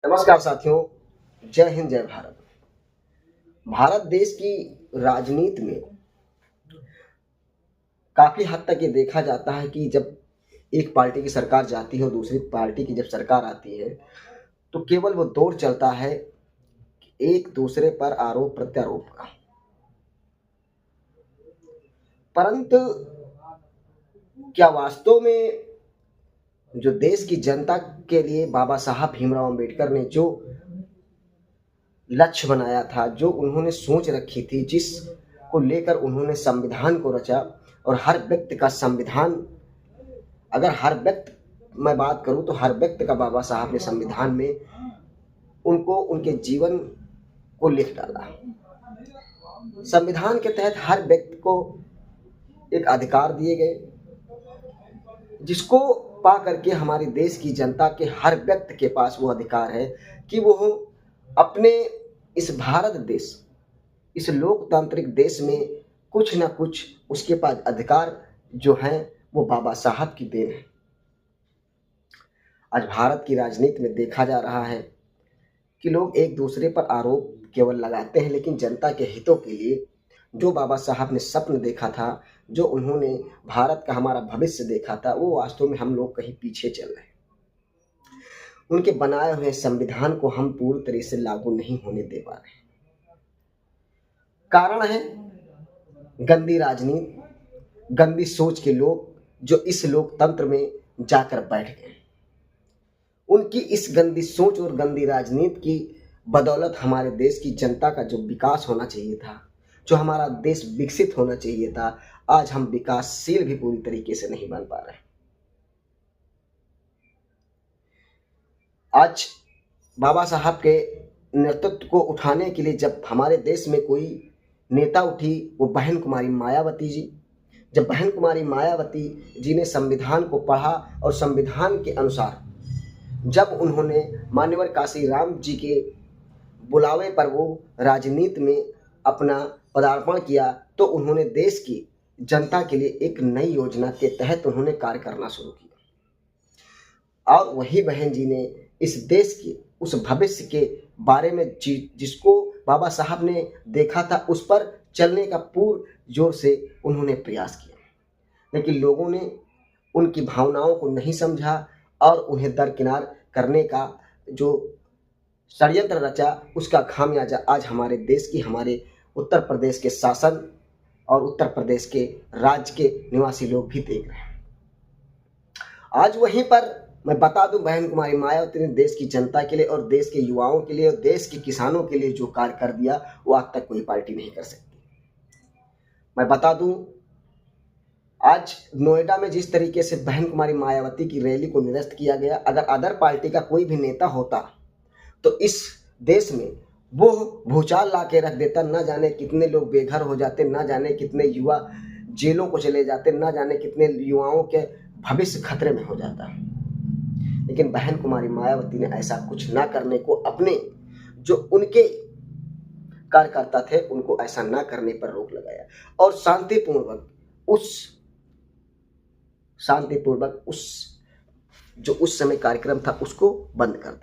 नमस्कार साथियों, जय हिंद जय भारत। भारत देश की राजनीति में काफी हद तक ये देखा जाता है कि जब एक पार्टी की सरकार जाती है और दूसरी पार्टी की जब सरकार आती है तो केवल वो दौर चलता है एक दूसरे पर आरोप प्रत्यारोप का। परंतु क्या वास्तव में जो देश की जनता के लिए बाबा साहब भीमराव अंबेडकर ने जो लक्ष्य बनाया था, जो उन्होंने सोच रखी थी, जिस को लेकर उन्होंने संविधान को रचा, और हर व्यक्ति का संविधान, अगर हर व्यक्ति मैं बात करूं तो हर व्यक्ति का बाबा साहब ने संविधान में उनको उनके जीवन को लिख डाला। संविधान के तहत हर व्यक्ति को एक अधिकार दिए गए, जिसको पा करके हमारे देश की जनता के हर व्यक्ति के पास वो अधिकार है कि वो अपने इस भारत देश, इस लोकतांत्रिक देश में कुछ ना कुछ उसके पास अधिकार जो हैं वो बाबा साहब की देन है। आज भारत की राजनीति में देखा जा रहा है कि लोग एक दूसरे पर आरोप केवल लगाते हैं, लेकिन जनता के हितों के लिए जो बाबा साहब ने स्वप्न देखा था, जो उन्होंने भारत का हमारा भविष्य देखा था, वो वास्तव में हम लोग कहीं पीछे चल रहे हैं। उनके बनाए हुए संविधान को हम पूरी तरह से लागू नहीं होने दे पा रहे। कारण है गंदी राजनीति, गंदी सोच के लोग जो इस लोकतंत्र में जाकर बैठ गए। उनकी इस गंदी सोच और गंदी राजनीति की बदौलत हमारे देश की जनता का जो विकास होना चाहिए था, जो हमारा देश विकसित होना चाहिए था, आज हम विकासशील भी पूरी तरीके से नहीं बन पा रहे। आज बाबा साहब के नेतृत्व को उठाने के लिए जब हमारे देश में कोई नेता उठी, वो बहन कुमारी मायावती जी। जब बहन कुमारी मायावती जी ने संविधान को पढ़ा और संविधान के अनुसार जब उन्होंने मान्यवर काशीराम जी के बुलावे पर वो राजनीति में अपना पदार्पण किया, तो उन्होंने देश की जनता के लिए एक नई योजना के तहत उन्होंने कार्य करना शुरू किया। और वही बहन जी ने इस देश के उस भविष्य के बारे में जिसको बाबा साहब ने देखा था, उस पर चलने का पूर्ण जोर से उन्होंने प्रयास किया, लेकिन लोगों ने उनकी भावनाओं को नहीं समझा और उन्हें दरकिनार करने का जो षड्यंत्र रचा, उसका खामियाजा आज हमारे देश की, हमारे उत्तर प्रदेश के शासन और उत्तर प्रदेश के राज्य के निवासी लोग भी देख रहे हैं। आज वहीं पर मैं बता दूं, बहन कुमारी मायावती ने देश की जनता के लिए और देश के युवाओं के लिए और देश के किसानों के लिए जो कार्य कर दिया, वो आज तक कोई पार्टी नहीं कर सकती। मैं बता दूं, आज नोएडा में जिस तरीके से बहन कुमारी मायावती की रैली को निरस्त किया गया, अगर अदर पार्टी का कोई भी नेता होता तो इस देश में वो भूचाल ला के रख देता। ना जाने कितने लोग बेघर हो जाते, ना जाने कितने युवा जेलों को चले जाते, ना जाने कितने युवाओं के भविष्य खतरे में हो जाता। लेकिन बहन कुमारी मायावती ने ऐसा कुछ ना करने को, अपने जो उनके कार्यकर्ता थे उनको ऐसा ना करने पर रोक लगाया और शांतिपूर्वक उस जो उस समय कार्यक्रम था उसको बंद कर दिया।